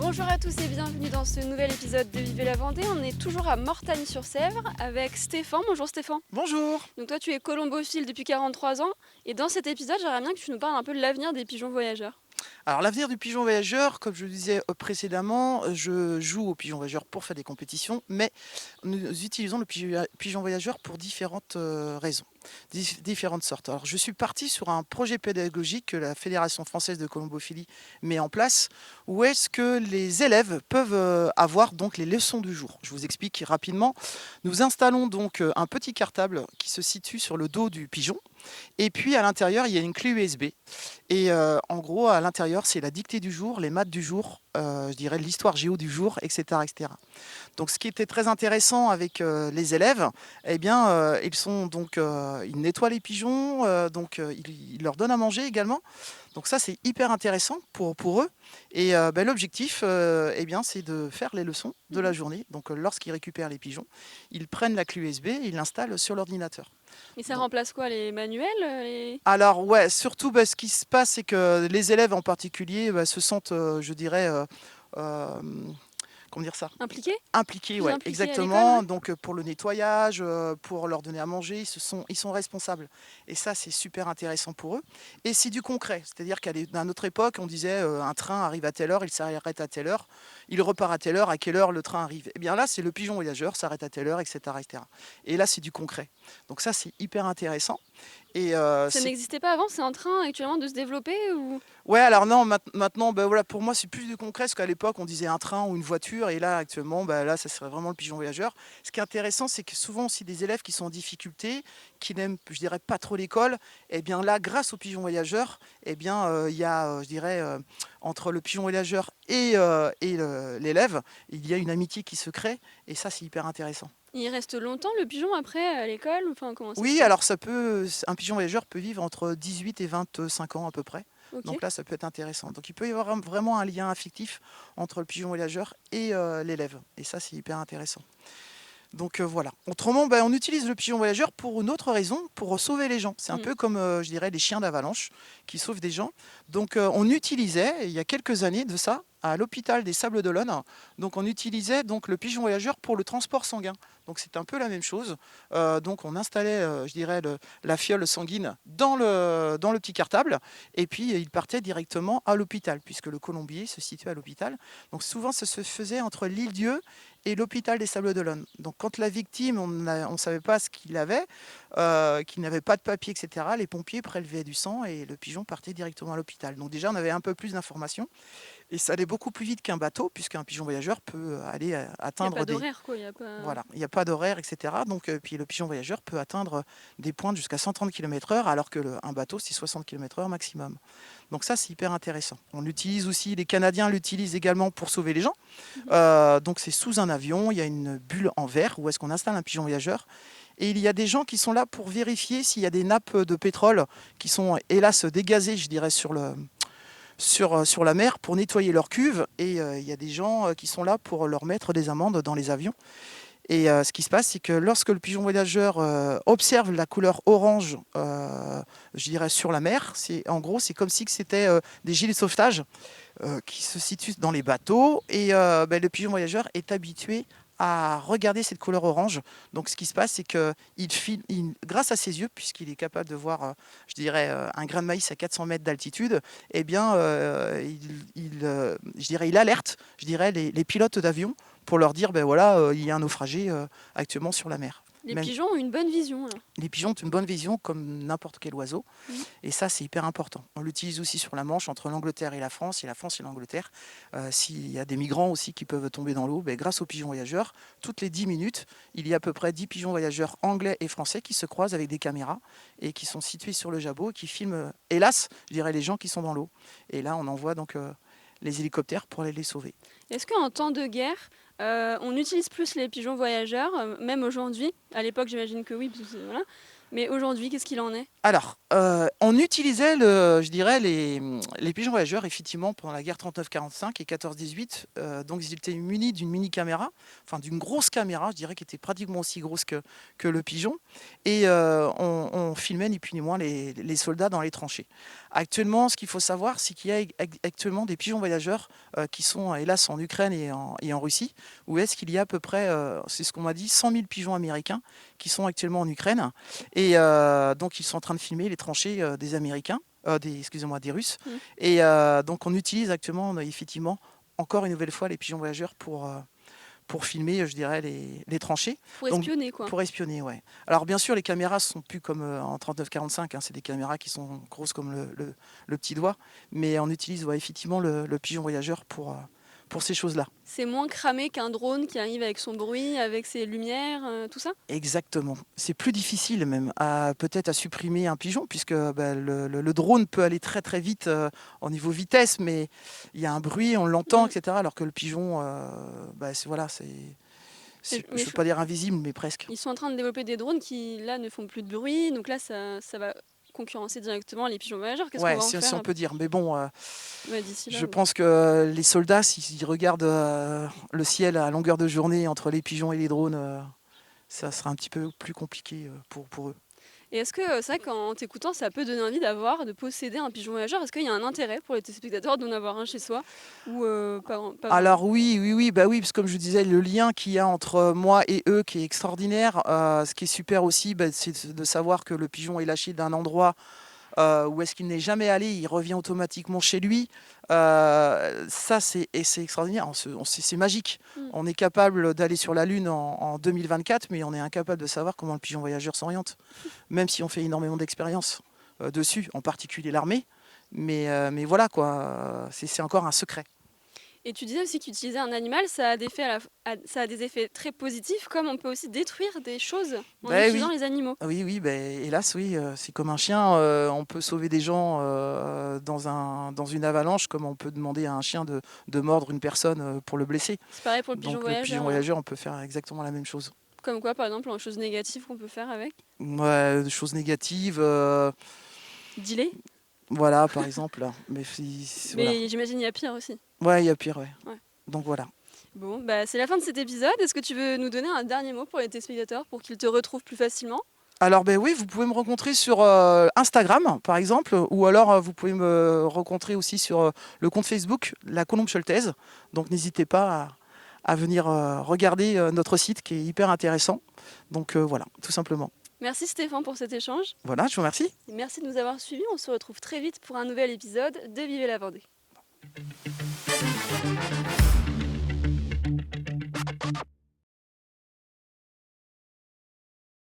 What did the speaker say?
Bonjour à tous et bienvenue dans ce nouvel épisode de Vivez la Vendée. On est toujours à Mortagne-sur-Sèvre avec Stéphane. Bonjour Stéphane. Bonjour. Donc toi tu es colombophile depuis 43 ans et dans cet épisode j'aimerais bien que tu nous parles un peu de l'avenir des pigeons voyageurs. Alors l'avenir du pigeon voyageur, comme je le disais précédemment, je joue au pigeon voyageur pour faire des compétitions, mais nous utilisons le pigeon voyageur pour différentes raisons, différentes sortes. Alors je suis parti sur un projet pédagogique que la Fédération française de colombophilie met en place, où est-ce que les élèves peuvent avoir donc les leçons du jour. Je vous explique rapidement. Nous installons donc un petit cartable qui se situe sur le dos du pigeon, et puis à l'intérieur il y a une clé USB. Et en gros, à l'intérieur, c'est la dictée du jour, les maths du jour, je dirais l'histoire géo du jour, etc., etc. Donc, ce qui était très intéressant avec les élèves, eh bien, ils nettoient les pigeons, ils leur donnent à manger également. Donc ça, c'est hyper intéressant pour eux. Et l'objectif, eh bien, c'est de faire les leçons de la journée. Donc, lorsqu'ils récupèrent les pigeons, ils prennent la clé USB et ils l'installent sur l'ordinateur. Et ça Donc, remplace quoi, les manuels alors ouais, surtout, ce qui se passe, c'est que les élèves en particulier se sentent, je dirais, comment dire ça? impliqués Impliqués, Plus ouais, impliqués à l'école, exactement. ouais. Donc pour le nettoyage, pour leur donner à manger, ils sont responsables. Et ça, c'est super intéressant pour eux. Et c'est du concret. C'est-à-dire qu'à notre époque, on disait un train arrive à telle heure, il s'arrête à telle heure, il repart à telle heure, à quelle heure le train arrive. Eh bien là, c'est le pigeon voyageur, s'arrête à telle heure, etc., etc. Et là, c'est du concret. Donc ça, c'est hyper intéressant. Et Ça n'existait pas avant, c'est en train actuellement de se développer ou... ouais, alors non, maintenant, voilà, pour moi, c'est plus du concret, parce qu'à l'époque, on disait un train ou une voiture, et là, actuellement, là, ça serait vraiment le pigeon voyageur. Ce qui est intéressant, c'est que souvent aussi des élèves qui sont en difficulté, qui n'aiment, je dirais, pas trop l'école, eh bien là, grâce au pigeon voyageur, eh bien, il y a, je dirais, entre le pigeon voyageur et l'élève, il y a une amitié qui se crée, et ça, c'est hyper intéressant. Il reste longtemps le pigeon après à l'école, enfin comment ça se Oui, passe? alors un pigeon voyageur peut vivre entre 18 et 25 ans à peu près. Ok. Donc là, ça peut être intéressant. Donc il peut y avoir vraiment un lien affectif entre le pigeon voyageur et l'élève. Et ça, c'est hyper intéressant. Donc voilà. Autrement, on utilise le pigeon voyageur pour une autre raison, pour sauver les gens. C'est un Mm. peu comme, je dirais, les chiens d'avalanche qui sauvent des gens. Donc on utilisait, il y a quelques années de ça, à l'hôpital des Sables d'Olonne, donc on utilisait donc le pigeon voyageur pour le transport sanguin. Donc c'est un peu la même chose. Donc on installait, je dirais, la fiole sanguine dans le petit cartable, et puis il partait directement à l'hôpital, puisque le colombier se situe à l'hôpital. Donc souvent, ça se faisait entre l'île-Dieu et l'hôpital des Sables d'Olonne. Donc quand la victime, on ne savait pas ce qu'il avait, qu'il n'avait pas de papier, etc., les pompiers prélevaient du sang et le pigeon partait directement à l'hôpital. Donc déjà, on avait un peu plus d'informations et ça allait beaucoup plus vite qu'un bateau, puisqu'un pigeon voyageur peut aller Il n'y a atteindre pas des... d'horaire quoi, il n'y a pas... Voilà, il n'y a pas d'horaire, etc. Donc, puis le pigeon voyageur peut atteindre des pointes jusqu'à 130 km/h, alors que un bateau, c'est 60 km/h maximum. Donc ça, c'est hyper intéressant. On l'utilise aussi, les Canadiens l'utilisent également pour sauver les gens. Donc c'est sous un avion, il y a une bulle en verre où est-ce qu'on installe un pigeon voyageur. Et il y a des gens qui sont là pour vérifier s'il y a des nappes de pétrole qui sont hélas dégazées, je dirais, sur la mer pour nettoyer leur cuve. Et il y a des gens qui sont là pour leur mettre des amendes dans les avions. Et ce qui se passe, c'est que lorsque le pigeon voyageur observe la couleur orange, je dirais, sur la mer, en gros, c'est comme si c'était des gilets de sauvetage qui se situent dans les bateaux. Et le pigeon voyageur est habitué à regarder cette couleur orange. Donc ce qui se passe, c'est que grâce à ses yeux, puisqu'il est capable de voir, je dirais, un grain de maïs à 400 mètres d'altitude, eh bien, je dirais, il alerte, je dirais, les pilotes d'avion pour leur dire, voilà, il y a un naufragé actuellement sur la mer. Les Même pigeons ont une bonne vision alors. les pigeons ont une bonne vision comme n'importe quel oiseau. Mhm. Et ça, c'est hyper important. On l'utilise aussi sur la Manche, entre l'Angleterre et la France et l'Angleterre. S'il y a des migrants aussi qui peuvent tomber dans l'eau, grâce aux pigeons voyageurs, toutes les 10 minutes, il y a à peu près 10 pigeons voyageurs anglais et français qui se croisent avec des caméras et qui sont situés sur le jabot et qui filment, hélas, je dirais, les gens qui sont dans l'eau. Et là, on envoie donc les hélicoptères pour aller les sauver. Est-ce qu'en temps de guerre, on utilise plus les pigeons voyageurs, même aujourd'hui? À l'époque, j'imagine que oui, parce que voilà. Mais aujourd'hui, qu'est-ce qu'il en est? Alors, on utilisait je dirais les pigeons voyageurs effectivement pendant la guerre 39-45 et 14-18, donc ils étaient munis d'une mini caméra, enfin d'une grosse caméra, je dirais qui était pratiquement aussi grosse que le pigeon et on filmait ni plus ni moins les soldats dans les tranchées. Actuellement, ce qu'il faut savoir, c'est qu'il y a actuellement des pigeons voyageurs, qui sont hélas en Ukraine et en Russie, où est-ce qu'il y a à peu près, c'est ce qu'on m'a dit, 100 000 pigeons américains qui sont actuellement en Ukraine et donc ils sont en train de filmer les tranchées, des Américains, des Russes. Mmh. Et donc on utilise actuellement, effectivement, encore une nouvelle fois les pigeons voyageurs pour filmer, je dirais, les tranchées. Pour Donc, espionner, quoi. pour espionner, ouais. Alors bien sûr, les caméras sont plus comme en 39-45, hein, c'est des caméras qui sont grosses comme le petit doigt, mais on utilise effectivement le pigeon voyageur pour ces choses-là. C'est moins cramé qu'un drone qui arrive avec son bruit, avec ses lumières, tout ça? Exactement. C'est plus difficile même peut-être à supprimer un pigeon puisque le drone peut aller très très vite au niveau vitesse, mais il y a un bruit, on l'entend, Mmh. etc. Alors que le pigeon, voilà, je Mais ne veux pas dire invisible, mais presque. ils sont en train de développer des drones qui, là, ne font plus de bruit, donc là, ça va concurrencer directement les pigeons voyageurs. Qu'est-ce qu'on Ouais, va en si on faire peut dire. Mais bon, d'ici là? je pense que les soldats, s'ils regardent le ciel à longueur de journée entre les pigeons et les drones, ça sera un petit peu plus compliqué pour eux. Et est-ce que c'est vrai qu'en t'écoutant, ça peut donner envie de posséder un pigeon voyageur? Est-ce qu'il y a un intérêt pour les téléspectateurs d'en avoir un chez soi ou pas vraiment? Alors oui, oui, oui, bah oui, parce que comme je disais, le lien qu'il y a entre moi et eux qui est extraordinaire. Ce qui est super aussi, c'est de savoir que le pigeon est lâché d'un endroit où est-ce qu'il n'est jamais allé, il revient automatiquement chez lui. Ça, c'est extraordinaire, c'est magique. Mmh. On est capable d'aller sur la Lune en 2024, mais on est incapable de savoir comment le pigeon voyageur s'oriente, même si on fait énormément d'expériences dessus, en particulier l'armée. Mais voilà, quoi, c'est encore un secret. Et tu disais aussi qu'utiliser un animal, ça a ça a des effets très positifs, comme on peut aussi détruire des choses en Ben utilisant oui. les animaux. Oui, oui, hélas, oui, c'est comme un chien. On peut sauver des gens dans une avalanche, comme on peut demander à un chien de mordre une personne pour le blesser. C'est pareil pour le pigeon Donc le pigeon voyageur, voyageur, on peut faire exactement la même chose. comme quoi, par exemple, en choses négatives qu'on peut faire avec? Ouais, des choses négatives, Dealer? voilà, par exemple. Voilà. Mais j'imagine il y a pire aussi. Ouais, il y a pire, ouais. Ouais. Donc voilà. Bon, bah, c'est la fin de cet épisode. Est-ce que tu veux nous donner un dernier mot pour les téléspectateurs pour qu'ils te retrouvent plus facilement? Alors ben oui, vous pouvez me rencontrer sur Instagram, par exemple, ou alors vous pouvez me rencontrer aussi sur le compte Facebook, La Colombe Choltaise. Donc n'hésitez pas à venir regarder notre site qui est hyper intéressant. Donc voilà, tout simplement. Merci Stéphane pour cet échange. Voilà, je vous remercie. Et merci de nous avoir suivis. On se retrouve très vite pour un nouvel épisode de Vivez la Vendée.